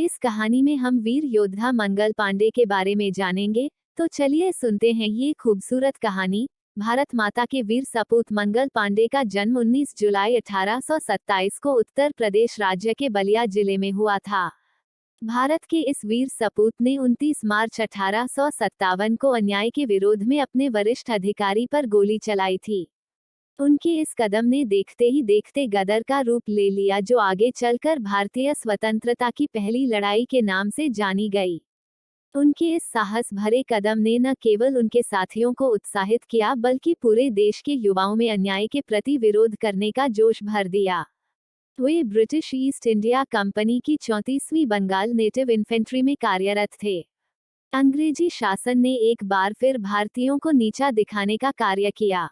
इस कहानी में हम वीर योद्धा मंगल पांडे के बारे में जानेंगे। तो चलिए सुनते हैं ये खूबसूरत कहानी। भारत माता के वीर सपूत मंगल पांडे का जन्म 19 जुलाई 1827 को उत्तर प्रदेश राज्य के बलिया जिले में हुआ था। भारत के इस वीर सपूत ने 29 मार्च 1857 को अन्याय के विरोध में अपने वरिष्ठ अधिकारी पर गोली चलाई थी। उनके इस कदम ने देखते ही देखते गदर का रूप ले लिया, जो आगे चलकर भारतीय स्वतंत्रता की पहली लड़ाई के नाम से जानी गई। उनके इस साहस भरे कदम ने न केवल उनके साथियों को उत्साहित किया, बल्कि पूरे देश के युवाओं में अन्याय के प्रति विरोध करने का जोश भर दिया। वे ब्रिटिश ईस्ट इंडिया कंपनी की 34वीं बंगाल नेटिव इन्फेंट्री में कार्यरत थे। अंग्रेजी शासन ने एक बार फिर भारतीयों को नीचा दिखाने का कार्य किया।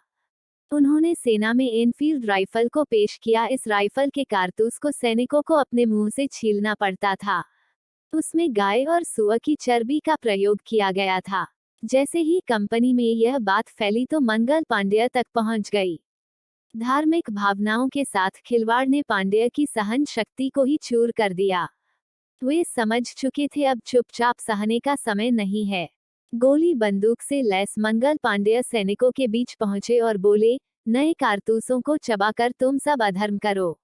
उन्होंने सेना में एनफील्ड राइफल को पेश किया। इस राइफल के कारतूस को सैनिकों को अपने मुंह से छीलना पड़ता था। उसमें गाय और सुअर की चर्बी का प्रयोग किया गया था। जैसे ही कंपनी में यह बात फैली तो मंगल पांड्य तक पहुंच गई। धार्मिक भावनाओं के साथ खिलवाड़ ने पांड्य की सहन शक्ति को ही चूर कर दिया। वे समझ चुके थे अब चुपचाप सहने का समय नहीं है। गोली बंदूक से लैस मंगल पांड्य सैनिकों के बीच पहुंचे और बोले, नए कारतूसों को चबाकर तुम सब अधर्म करो।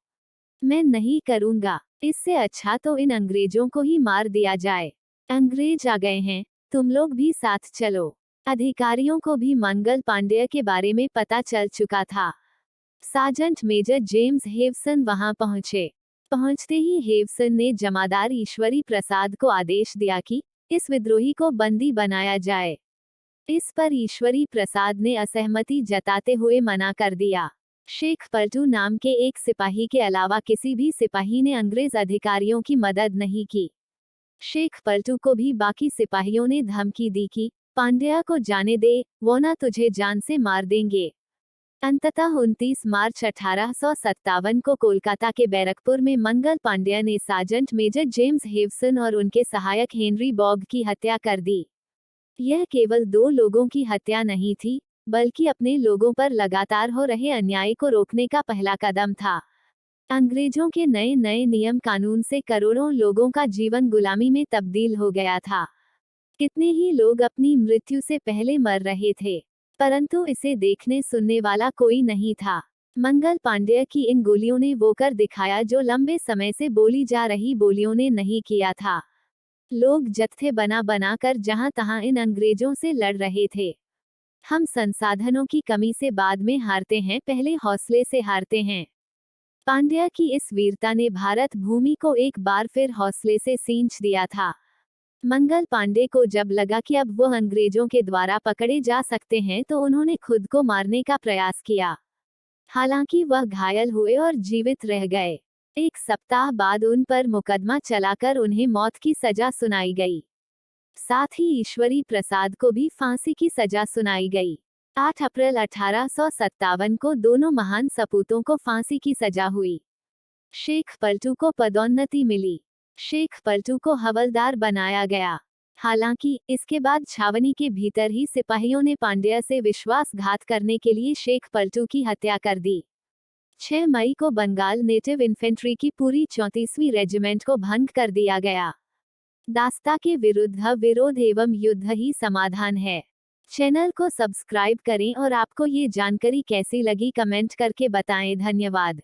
मैं नहीं करूंगा। इससे अच्छा तो इन अंग्रेजों को ही मार दिया जाए। अंग्रेज आ गए हैं, तुम लोग भी साथ चलो। अधिकारियों को भी मंगल पांड्य के बारे में पता चल चुका था। सार्जेंट मेजर जेम्स हेवसन वहां पहुंचे। पहुंचते ही हेवसन ने जमादार ईश्वरी प्रसाद को आदेश दिया कि इस विद्रोही को बंदी बनाया जाए। इस पर ईश्वरी प्रसाद ने असहमति जताते हुए मना कर दिया। शेख पलटू नाम के एक सिपाही के अलावा किसी भी सिपाही ने अंग्रेज अधिकारियों की मदद नहीं की। शेख पलटू को भी बाकी सिपाहियों ने धमकी दी कि पांड्या को जाने दे, वो ना तुझे जान से मार देंगे। अंततः 29 मार्च 1857 को कोलकाता के बैरकपुर में मंगल पांड्य ने सार्जेंट मेजर जेम्स हेवसन और उनके सहायक हेनरी बॉग की हत्या कर दी। यह केवल 2 लोगों की हत्या नहीं थी, बल्कि अपने लोगों पर लगातार हो रहे अन्याय को रोकने का पहला कदम था। अंग्रेजों के नए नए नियम कानून से करोड़ों लोगों का जीवन गुलामी में तब्दील हो गया था। कितने ही लोग अपनी मृत्यु से पहले मर रहे थे, परंतु इसे देखने सुनने वाला कोई नहीं था। मंगल पांड्य की इन गोलियों ने वो कर दिखाया जो लंबे समय से बोली जा रही बोलियों ने नहीं किया था। लोग जत्थे बना बना कर जहां तहां इन अंग्रेजों से लड़ रहे थे। हम संसाधनों की कमी से बाद में हारते हैं, पहले हौसले से हारते हैं। पांड्य की इस वीरता ने भारत भूमि को एक बार फिर हौसले से सींच दिया था। मंगल पांडे को जब लगा कि अब वो अंग्रेजों के द्वारा पकड़े जा सकते हैं, तो उन्होंने खुद को मारने का प्रयास किया। हालांकि वह घायल हुए और जीवित रह गए। 1 सप्ताह बाद उन पर मुकदमा चलाकर उन्हें मौत की सजा सुनाई गई। साथ ही ईश्वरी प्रसाद को भी फांसी की सजा सुनाई गई। 8 अप्रैल 1857 को दोनों महान सपूतों को फांसी की सजा हुई। शेख पलटू को पदोन्नति मिली। शेख पलटू को हवलदार बनाया गया। हालांकि इसके बाद छावनी के भीतर ही सिपाहियों ने पांड्य से विश्वासघात करने के लिए शेख पलटू की हत्या कर दी। 6 मई को बंगाल नेटिव इन्फेंट्री की पूरी 34वीं रेजिमेंट को भंग कर दिया गया। दास्ता के विरुद्ध विरोध एवं युद्ध ही समाधान है। चैनल को सब्सक्राइब करें और आपको ये जानकारी कैसी लगी कमेंट करके बताएं। धन्यवाद।